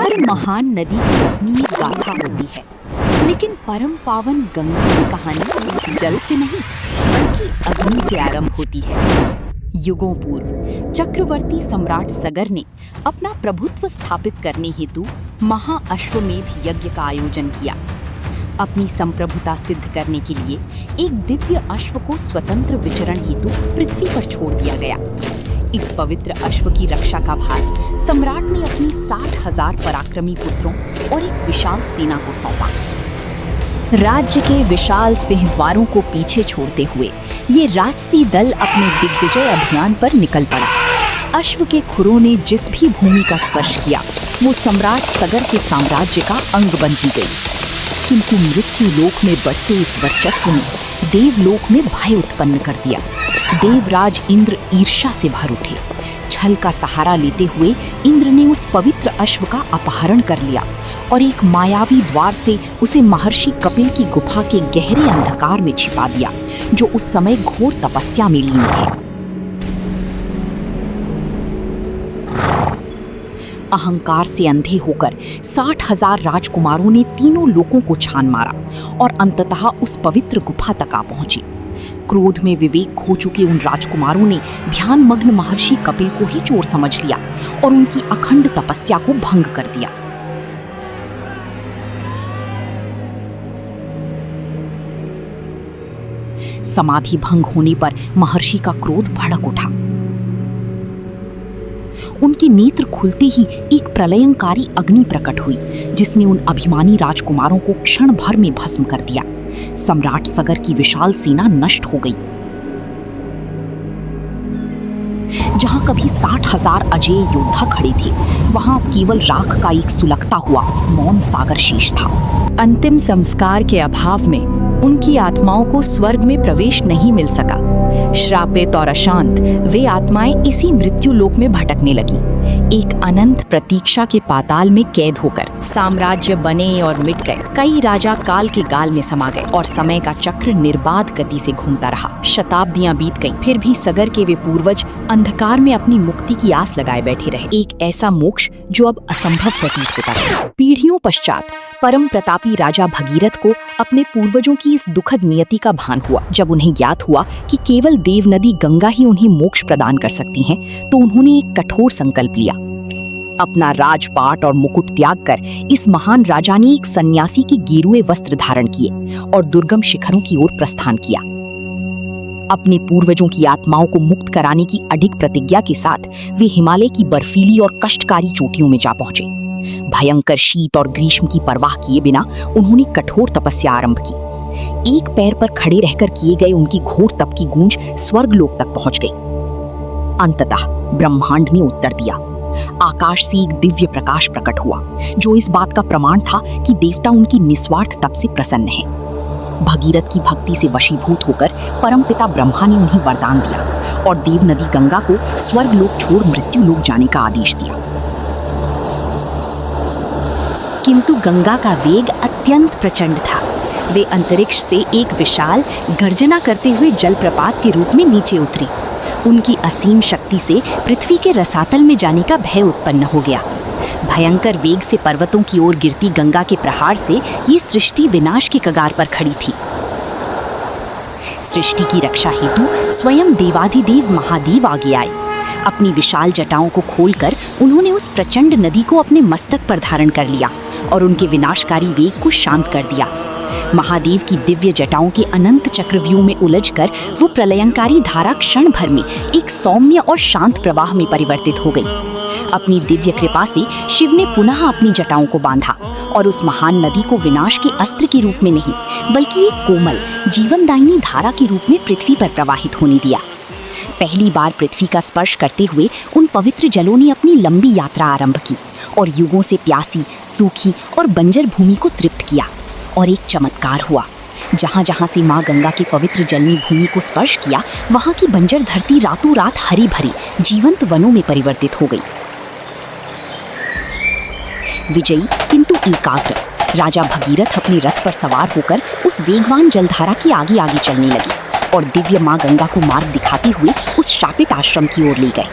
हर महान नदी की अपनी गाथा होती है, लेकिन परम पावन गंगा की कहानी जल से नहीं बल्कि अग्नि से आरंभ होती है। युगों पूर्व चक्रवर्ती सम्राट सगर ने अपना प्रभुत्व स्थापित करने हेतु महाअश्वमेध यज्ञ का आयोजन किया। अपनी संप्रभुता सिद्ध करने के लिए एक दिव्य अश्व को स्वतंत्र विचरण हेतु पृथ्वी पर छोड़ दिया गया। इस पवित्र अश्व की रक्षा का भार सम्राट ने अपनी 60,000 पराक्रमी पुत्रों और एक विशाल सेना को सौंपा। राज्य के विशाल सिंहद्वारों को पीछे छोड़ते हुए ये राजसी दल अपने दिग्विजय अभियान पर निकल पड़ा। अश्व के खुरों ने जिस भी भूमि का स्पर्श किया वो सम्राट सगर के साम्राज्य का अंग बनती गई। किंतु मृत्यु लोक में बढ़ते इस वर्चस्व ने देवलोक में भय उत्पन्न कर दिया। देवराज इंद्र ईर्ष्या से भर उठे। छल का सहारा लेते हुए इंद्र ने उस पवित्र अश्व का अपहरण कर लिया और एक मायावी द्वार से उसे महर्षि कपिल की गुफा के गहरे अंधकार में छिपा दिया, जो उस समय घोर तपस्या में लीन थे। अहंकार से अंधे होकर 60,000 राजकुमारों ने तीनों लोकों को छान मारा और अंततः उस पवित्र गुफा तक आ पहुंचे। क्रोध में विवेक खो चुके उन राजकुमारों ने ध्यान मग्न महर्षि कपिल को ही चोर समझ लिया और उनकी अखंड तपस्या को भंग कर दिया। समाधि भंग होने पर महर्षि का क्रोध भड़क उठा। उनके नेत्र खुलते ही एक प्रलयंकारी अग्नि प्रकट हुई, जिसने उन अभिमानी राजकुमारों को क्षण भर में भस्म कर दिया। सम्राट सगर की विशाल सेना नष्ट हो गई। जहां कभी 60,000 अजेय योद्धा खड़े थे, वहां केवल राख का एक सुलगता हुआ मौन सागर शेष था। अंतिम संस्कार के अभाव में उनकी आत्माओं को स्वर्ग में प्रवेश नहीं मिल सका। श्रापित और अशांत वे आत्माएं इसी मृत्यु लोक में भटकने लगीं, एक अनंत प्रतीक्षा के पाताल में कैद होकर। साम्राज्य बने और मिट गए, कई राजा काल के गाल में समा गए और समय का चक्र निर्बाध गति से घूमता रहा। शताब्दियां बीत गईं, फिर भी सगर के वे पूर्वज अंधकार में अपनी मुक्ति की आस लगाए बैठे रहे, एक ऐसा मोक्ष जो अब असंभव प्रतीत होता है। पीढ़ियों पश्चात परम प्रतापी राजा भगीरथ को अपने पूर्वजों की इस दुखद नियति का भान हुआ। जब उन्हें ज्ञात हुआ कि केवल देव नदी गंगा ही उन्हें मोक्ष प्रदान कर सकती है, तो उन्होंने एक कठोर संकल्प लिया। अपना राजपाट और मुकुट त्याग कर इस महान राजा ने एक सन्यासी के गेरुए वस्त्र धारण किए और दुर्गम शिखरों की ओर प्रस्थान किया। अपने पूर्वजों की आत्माओं को मुक्त कराने की अडिग प्रतिज्ञा के साथ वे हिमालय की बर्फीली और कष्टकारी चोटियों में जा पहुंचे। भयंकर शीत और ग्रीष्म की परवाह किए बिना उन्होंने कठोर तपस्या आरंभ की। एक पैर पर खड़े रहकर किए गए उनकी घोर तप की गूंज स्वर्गलोक तक पहुंच गई। अंततः ब्रह्मांड ने उत्तर दिया। आकाश से एक दिव्य प्रकाश प्रकट हुआ, जो इस बात का प्रमाण था कि देवता उनकी निस्वार्थ तप से प्रसन्न हैं। भगीरथ की भक्ति से वशीभूत होकर परमपिता ब्रह्मा ने उन्हें वरदान दिया और देव नदी गंगा को स्वर्गलोक छोड़ मृत्यु लोक जाने का आदेश दिया। किंतु गंगा का वेग अत्यंत प्रचंड था। वे अंतरिक्ष से एक विशाल गर्जना करते हुए जलप्रपात के रूप में नीचे उतरी। उनकी असीम शक्ति से पृथ्वी के रसातल में जाने का भय उत्पन्न हो गया। भयंकर वेग से पर्वतों की ओर गिरती गंगा के प्रहार से ये सृष्टि विनाश की कगार पर खड़ी थी। सृष्टि की रक्षा हेतु स्वयं देवाधिदेव महादेव आगे आए। अपनी विशाल जटाओं को खोलकर उन्होंने उस प्रचंड नदी को अपने मस्तक पर धारण कर लिया और उनके विनाशकारी वेग को शांत कर दिया। महादेव की दिव्य जटाओं के अनंत चक्रव्यूह में उलझकर वो प्रलयंकारी धारा क्षण भर में एक सौम्य और शांत प्रवाह में परिवर्तित हो गई। अपनी दिव्य कृपा से शिव ने पुनः अपनी जटाओं को बांधा और उस महान नदी को विनाश के अस्त्र के रूप में नहीं, बल्कि एक कोमल जीवनदायिनी धारा के रूप में पृथ्वी पर प्रवाहित होने दिया। पहली बार पृथ्वी का स्पर्श करते हुए उन पवित्र जलों ने अपनी लंबी यात्रा आरंभ की और युगों से प्यासी, सूखी और बंजर भूमि को तृप्त किया। और एक चमत्कार हुआ। जहां जहां से मां गंगा के पवित्र जल ने भूमि को स्पर्श किया, वहां की बंजर धरती रातों रात हरी भरी जीवंत वनों में परिवर्तित हो गई। विजयी किंतु एकाग्र राजा भगीरथ अपने रथ पर सवार होकर उस वेगवान जलधारा के आगे आगे चलने लगे और दिव्य मां गंगा को मार्ग दिखाते हुए उस शापित आश्रम की ओर ले गए।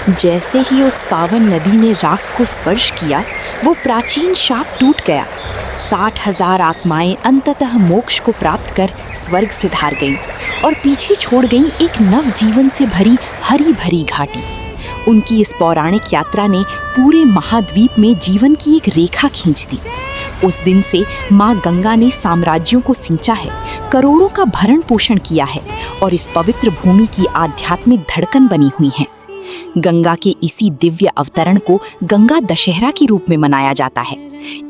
जैसे ही उस पावन नदी ने राख को स्पर्श किया, वो प्राचीन शाप टूट गया। 60,000 आत्माएं अंततः मोक्ष को प्राप्त कर स्वर्ग से धार गईं और पीछे छोड़ गईं एक नव जीवन से भरी हरी भरी घाटी। उनकी इस पौराणिक यात्रा ने पूरे महाद्वीप में जीवन की एक रेखा खींच दी। उस दिन से माँ गंगा ने साम्राज्यों को सिंचा है, करोड़ों का भरण पोषण किया है और इस पवित्र भूमि की आध्यात्मिक धड़कन बनी हुई है। गंगा के इसी दिव्य अवतरण को गंगा दशहरा के रूप में मनाया जाता है।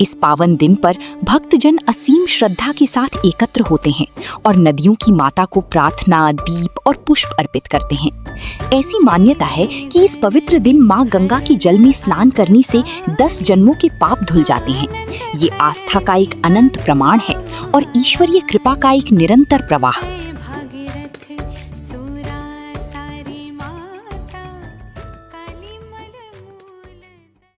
इस पावन दिन पर भक्तजन असीम श्रद्धा के साथ एकत्र होते हैं और नदियों की माता को प्रार्थना, दीप और पुष्प अर्पित करते हैं। ऐसी मान्यता है कि इस पवित्र दिन माँ गंगा के जल में स्नान करने से 10 जन्मों के पाप धुल जाते हैं। ये आस्था का एक अनंत प्रमाण है और ईश्वरीय कृपा का एक निरंतर प्रवाह।